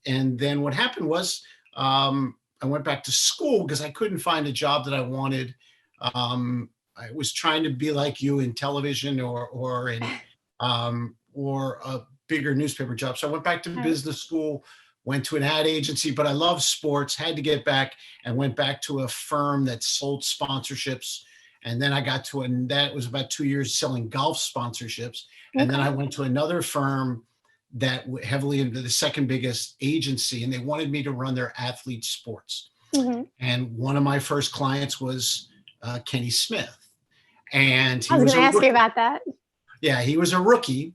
then what happened was I went back to school because I couldn't find a job that I wanted. I was trying to be like you in television or a bigger newspaper job. So I went back to Right. business school, went to an ad agency, but I love sports, had to get back and went back to a firm that sold sponsorships. And then I got to, and that was about 2 years selling golf sponsorships. And then Okay. I went to another firm that heavily into the second biggest agency, and they wanted me to run their athlete sports. Hmm. And one of my first clients was Kenny Smith. And I he was was going a to ask you rookie. about that. Yeah, he was a rookie.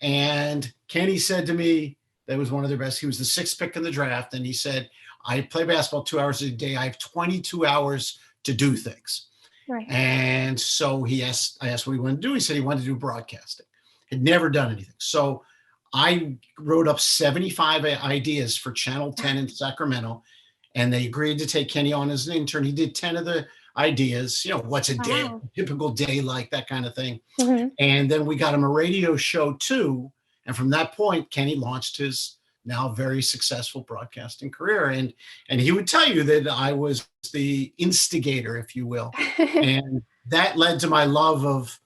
And Kenny said to me, that was one of their best. He was the sixth pick in the draft. And he said, I play basketball 2 hours a day. I have 22 hours to do things. Right. And so I asked what he wanted to do. He said he wanted to do broadcasting. Had never done anything. So I wrote up 75 ideas for Channel 10 in Sacramento, and they agreed to take Kenny on as an intern. He did 10 of the ideas, what's a day, Wow. typical day like, that kind of thing. Hmm. And then we got him a radio show too. And from that point, Kenny launched his now very successful broadcasting career. And he would tell you that I was the instigator, if you will. And that led to my love of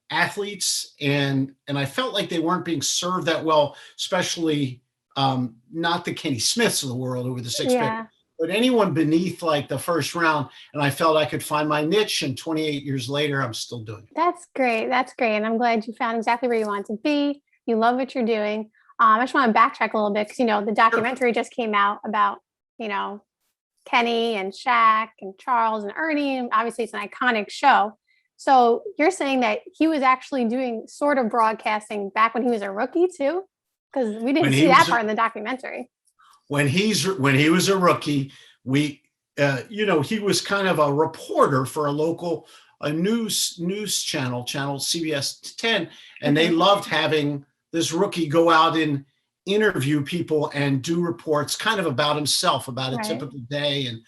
athletes. And I felt like they weren't being served that well, especially not the Kenny Smiths of the world over the sixth pick, Yeah. but anyone beneath like the first round. And I felt I could find my niche. And 28 years later, I'm still doing it. That's great. That's great. And I'm glad you found exactly where you want to be. You love what you're doing. I just want to backtrack a little bit because, the documentary just came out about, Kenny and Shaq and Charles and Ernie. And obviously, it's an iconic show. So you're saying that he was actually doing sort of broadcasting back when he was a rookie too? Because we didn't see that part in the documentary. When he was a rookie, he was kind of a reporter for a news channel CBS 10, and they loved having this rookie go out and interview people and do reports kind of about himself, about a typical day and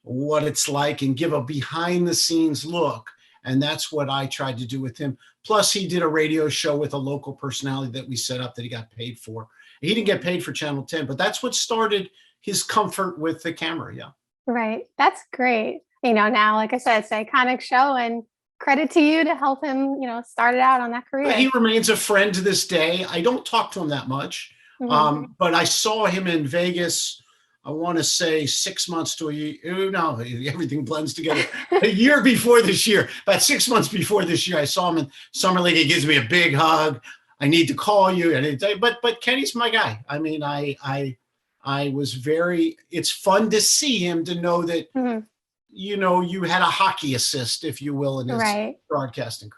what it's like, and give a behind the scenes look. And that's what I tried to do with him. Plus, he did a radio show with a local personality that we set up that he got paid for. He didn't get paid for Channel 10, but that's what started his comfort with the camera. Yeah. Right. That's great. Now, like I said, it's an iconic show, and credit to you to help him, start it out on that career. He remains a friend to this day. I don't talk to him that much, but I saw him in Vegas. I want to say 6 months to a year. No, everything blends together. A year before this year, about 6 months before this year, I saw him in Summer League. He gives me a big hug. I need to call you. But Kenny's my guy. I mean, I was it's fun to see him, to know that, you had a hockey assist, if you will, in his broadcasting career.